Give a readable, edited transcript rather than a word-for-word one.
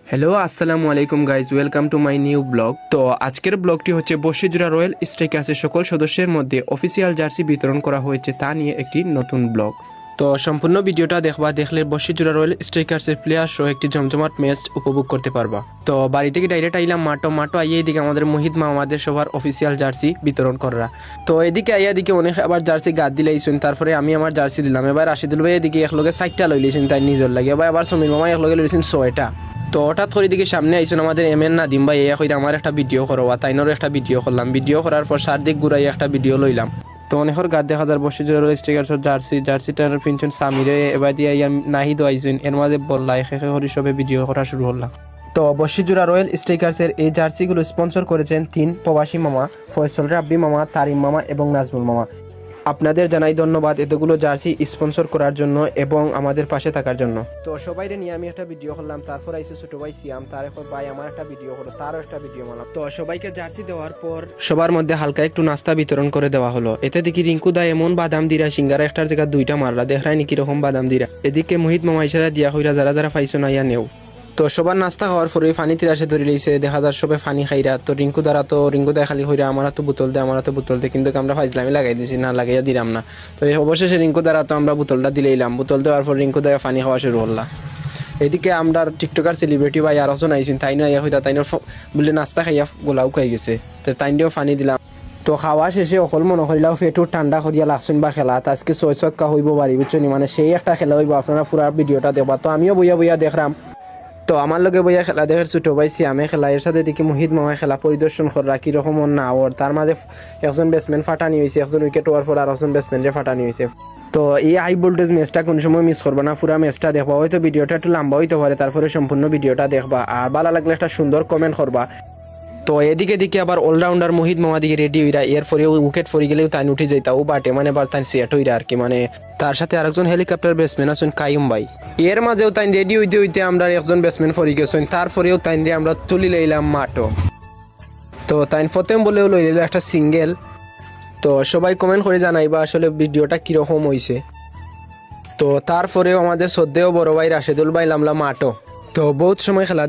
Hello আসসালামু আলাইকুম guys, welcome to my new blog. তো আজকের ব্লগটি হচ্ছে বর্ষিজোড়া রয়্যাল স্ট্রাইকার্সের সকল সদস্যের মধ্যে অফিসিয়াল জার্সি বিতরণ করা হয়েছে তা নিয়ে একটি নতুন ব্লগ। তো সম্পূর্ণ ভিডিওটা দেখলে বর্ষিজোড়া রয়্যাল স্ট্রাইকার্সের প্লেয়ার সহ একটি জমজমাট ম্যাচ উপভোগ করতে পারবা। তো বাড়ি থেকে ডাইরেক্ট আইলাম মাঠো আইয়ে এদিকে আমাদের মোহিত আমাদের সবার অফিসিয়াল জার্সি বিতরণ করা। তো এদিকে আইয়া দিকে অনেক আবার জার্সি গাদ দিলাইছেন, তারপরে আমি আমার জার্সি দিলাম। এবার রাশিদুল ভাই এদিকে একলগে 60টা লই লিয়েছেন তাই নিজের লাগে, আবার সমীর মামা একলগে লইছেন 6টা। তো হঠাৎ করে দিকে সামনে আইসুন আমাদের এম নাদিম ভাই, এ হইতে আমার একটা ভিডিও করবা, তাইনেরও একটা ভিডিও করলাম। ভিডিও করার পর সার্দিক ঘুরাই একটা ভিডিও লইলাম। তো অনেকের গাদ দেখা যার বর্ষিজোড়া রয়্যাল স্ট্রাইকার্সের জার্সিটার পিনছেন সামিরে, এবার দিয়ে নাহিদ আইসুন, এর মাঝে বললা একে হরি সবে ভিডিও করা শুরু হলাম। তো বর্ষিজোড়া রয়্যাল স্ট্রাইকার্সের এই জার্সিগুলো স্পন্সর করেছেন 3 প্রবাসী মামা, ফয়সল রাব্বি মামা, তারিম মামা এবং নাজমুল মামা। আপনাদের জানাই ধন্যবাদ এতগুলো জার্সি স্পন্সর করার জন্য এবং আমাদের পাশে থাকার জন্য। তো সবাইরে নিয়ে আমি একটা ভিডিও করলাম, তারপর আইসি ছোট ভাই সিয়াম, তারপর ভাই আমার একটা ভিডিও হলো, তারও একটা ভিডিও মারলাম। তো সবাইকে জার্সি দেওয়ার পর সবার মধ্যে হালকা একটু নাস্তা বিতরণ করে দেওয়া হলো। এতে দেখি রিঙ্কু দা এমন বাদাম দিরা, সিঙ্গারা একটার জায়গা 2টা মারলা, দেখায় নাকি রকম বাদাম দিরা। এদিকে মোহিত মামা ইশারা দিয়া হইরা যারা যারা পাইছো না ইয়া নেও। তো সবার নাস্তা খাওয়ার পরে ফানি তিরাসে ধরে লইছে, দেখা যার সবে ফানি খাইরা। তো রিঙ্কু দ্বারা খালি হইরা আমার তো বোতল দে, কিন্তু আমরা ফাইজলামি লাগাই দিছি, না লাগাইয়া দিলাম না। তো অবশেষে রিঙ্কু দ্বারা তো আমরা বোতলটা দিলাম। বোতল দেওয়ার পর রিঙ্কু দ্বারা ফানি খাওয়া শুরু করলাম। এদিকে আমরা টিকটকার সেলিব্রিটি ভাই আর একজন আইসুন, তাই নয় হইরা তাই বলে নাস্তা খাইয়া গোলাও খাই গেছে। তো তাইনও ফানি দিলাম। তো খাওয়া শেষে অকল মনে করিলাও পেটু ঠান্ডা করিয়া লাগছেন বা খেলা আজকে 6 হইব পারি বুঝছো নি, মানে সেই একটা খেলা হইব। আপনারা পুরা ভিডিওটা দেখবা। তো আমিও বইয়া দেখলাম। তো আমার লগে বইয়া খেলা দেখার ছোট ভাই সিয়ামে খেলা, এর সাথে দেখি মোহিত মামা খেলা পরিদর্শন করা কিরকম না ওর। তার মাঝে একজন ব্যাটসম্যান ফাটানি হয়েছে, একজন উইকেট হওয়ার পর আর একজন ব্যাটসম্যানকে ফাটানি হয়েছে। তো এই হাই ভোল্টেজ ম্যাচটা কোন সময় মিস করবা না, পুরা ম্যাচটা দেখবা। হয়তো ভিডিওটা একটু লম্বা হইতে পারে, তারপরে সম্পূর্ণ ভিডিওটা দেখবা। আর ভালো লাগলে একটা সুন্দর কমেন্ট করবা। তো এদিকে দিকে আবার অলরাউন্ডার মোহিত মামা দিকে রেডি হইরা, এরপরে উইকেট পড়ে গেলেও তাই উঠে যাইতা ও বাটে, মানে বার তাই সেট হইরা আর কি। মানে তার সাথে আরেকজন হেলিকপ্টার ব্যাটসম্যান আছেন কাইম ভাই। এর মাঝেও তাই রেডি হইতে আমরা একজন ব্যাটসম্যান পড়ে গেছেন, তারপরেও তাই আমরা তুলি লইলাম মাঠও। তো তাই প্রথম বলেও লইল একটা সিঙ্গেল। তো সবাই কমেন্ট করে জানাইবা আসলে ভিডিওটা কিরকম হইছে। তো তারপরেও আমাদের শ্রদ্ধেয় বড় ভাই রাশেদুল ভাই নামলাম মাঠও। তো বহুত সময় খেলা